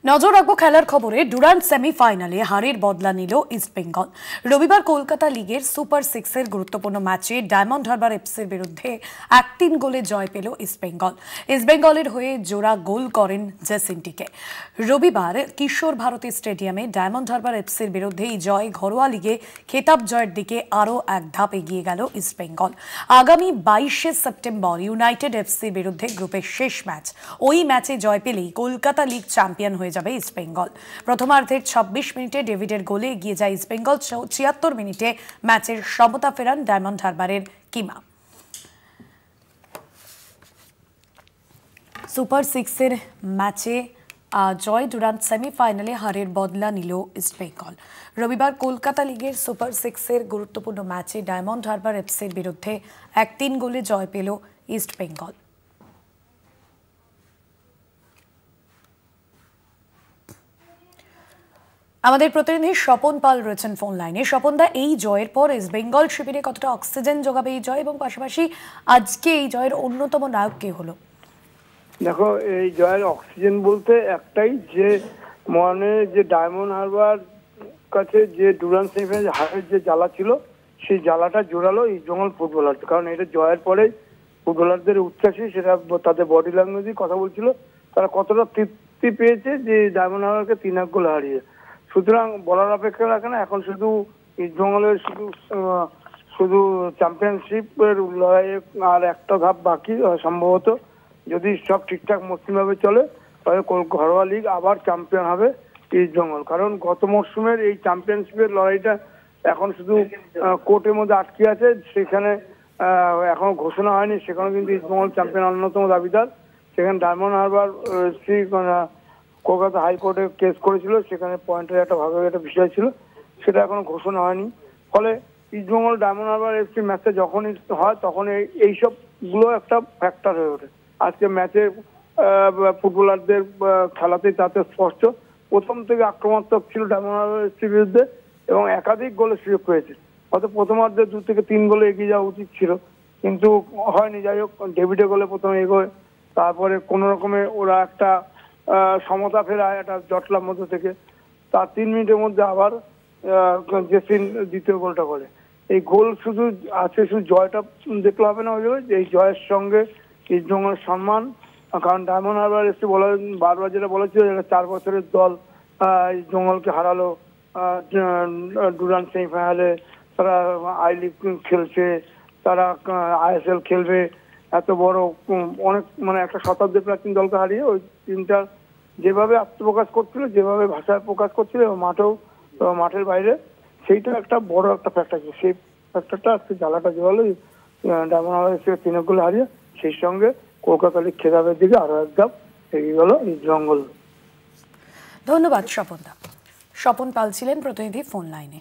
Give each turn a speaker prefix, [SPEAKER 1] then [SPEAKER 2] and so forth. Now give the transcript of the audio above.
[SPEAKER 1] নজর রাখবো খেলার খবরে। ডুরান্ট সেমিফাইনালে হারের বদলা নিল ইস্টবেঙ্গল। রবিবার কলকাতা লিগের সুপার সিক্সের গুরুত্বপূর্ণ ম্যাচে ডায়মন্ড হারবার এফসির বিরুদ্ধে 1-3 গোলে জয় পেল ইস্টবেঙ্গল। ইস্টবেঙ্গলের হয়ে জোড়া গোল করেন জেসিন্টিকে। রবিবার কিশোর ভারতী স্টেডিয়ামে ডায়মন্ড হারবার এফসির বিরুদ্ধে এই জয় ঘরোয়া লিগে খেতাব জয়ের দিকে আরও এক ধাপ এগিয়ে গেল ইস্টবেঙ্গল। আগামী 22শে সেপ্টেম্বর ইউনাইটেড এফসির বিরুদ্ধে গ্রুপের শেষ ম্যাচ। ওই ম্যাচে জয় পেলেই কলকাতা লিগ চ্যাম্পিয়ন হয়ে যাবে ইস্টবেঙ্গল। প্রথমার্ধের 26 মিনিটে ডেভিডের গোলে এগিয়ে যায় ইস্টবেঙ্গল। 76 মিনিটে ম্যাচের সমতা ফেরান ডায়মন্ড হারবারের কিমা। সুপার সিক্সের ম্যাচে জয় ডুরান্ট সেমিফাইনালে হারের বদলা নিল ইস্টবেঙ্গল। রবিবার কলকাতা লিগের সুপার সিক্সের গুরুত্বপূর্ণ ম্যাচে ডায়মন্ড হারবার এফসির বিরুদ্ধে 1-3 গোলে জয় পেল ইস্টবেঙ্গল। আমাদের প্রতিনিধি স্বপন পাল রয়েছেন ফোন লাইনে। স্বপনদা, এই জয়ের পর ইস্টবেঙ্গল শিবিরে কতটা অক্সিজেন যোগাবে এই জয়, এবং পাশাপাশি আজকে এই জয়ের অন্যতম নায়ক কে হলো?
[SPEAKER 2] দেখো, এই জয়ের অক্সিজেন বলতে একটাই, যে মনে যে ডায়মন্ড হারবার কাছে যে ডুরান্ট সেমিফাইনালে হারের যে জ্বালা ছিল, সেই জ্বালাটা জোরালো ইস্টবেঙ্গল ফুটবলার। কারণ এটা জয়ের পরে ফুটবলারদের উচ্ছ্বাসী, সেটা তাদের বডি ল্যাঙ্গুয়েজই কথা বলছিল, তারা কতটা তৃপ্তি পেয়েছে যে ডায়মন্ড হারবারকে 3-1 গোলে হারিয়ে। সুতরাং বলার অপেক্ষা রাখে না, এখন শুধু ইস্টবেঙ্গলের শুধু চ্যাম্পিয়নশিপের লড়াইয়ে আর একটা ধাপ বাকি। সম্ভবত যদি সব ঠিকঠাক মসৃণভাবে চলে তাহলে ঘরোয়া লিগ আবার চ্যাম্পিয়ন হবে ইস্টবেঙ্গল। কারণ গত মরশুমের এই চ্যাম্পিয়নশিপের লড়াইটা এখন শুধু কোর্টের মধ্যে আটকে আছে, সেখানে এখনো ঘোষণা হয়নি। সেখানে কিন্তু ইস্টবেঙ্গল চ্যাম্পিয়ন অন্যতম দাবিদার। সেখানে ডায়মন্ড হারবার কলকাতা হাইকোর্টে কেস করেছিল, সেখানে পয়েন্টের একটা ভাগের একটা বিষয় ছিল, সেটা এখনো ঘোষণা হয়নি। ফলে ইস্টবেঙ্গল ডায়মন্ড হারবার এফসি ম্যাচে যখনই হয় তখন এইসব গুলো একটা ফ্যাক্টর হয়ে ওঠে। আজকে ম্যাচে ফুটবলারদের খেলাতেই তাতে স্পষ্ট। প্রথম থেকে আক্রমণাত্মক ছিল ডায়মন্ড হারবার এফসির বিরুদ্ধে এবং একাধিক গোলের সুযোগ পেয়েছে। হয়তো প্রথমার্ধে 2 থেকে 3 গোলে এগিয়ে যাওয়া উচিত ছিল, কিন্তু হয়নি। যাই হোক, ডেভিডের গোলে প্রথমে এগোয়, তারপরে কোনো রকমে ওরা একটা সমতা ফেরায় একটা জটলার মধ্যে থেকে। তার 3 মিনিটের মধ্যে আবার জেসিন দ্বিতীয় গোলটা করে। এই গোল শুধু আছে, শুধু জয়টা দেখলে হবে না, এই জয়ের সঙ্গে ইস্টবেঙ্গলের সম্মান। কারণ ডায়মন্ড হারবার এসে বারবার যেটা বলেছিল, 4 বছরের দল ইস্টবেঙ্গলকে হারালো ডুরান্ট সেমিফাইনালে। তারা আই লিগ খেলছে, তারা আইএসএল খেলবে, এত বড় অনেক একটা শতাব্দীর প্রাচীন দলকে হারিয়ে ওই টিমটা যেভাবে আত্মপ্রকাশ করছিল, যেভাবে ভাষায় প্রকাশ করছিল মাঠের বাইরে, সেইটা একটা বড় একটা ফ্যাক্টর ছিল। সেই ফ্যাক্টরটা আজকে জ্বালাটা জোরালো ডায়মন্ড হারবার এসে 3 গোলে হারিয়ে। সেই সঙ্গে কলকাতা লিগ খেতাবের দিকে আরো এক ধাপ এগিয়ে গেল ইস্টবেঙ্গল।
[SPEAKER 1] ধন্যবাদ স্বপনদা। স্বপন পাল ছিলেন প্রতিনিধি ফোন লাইনে।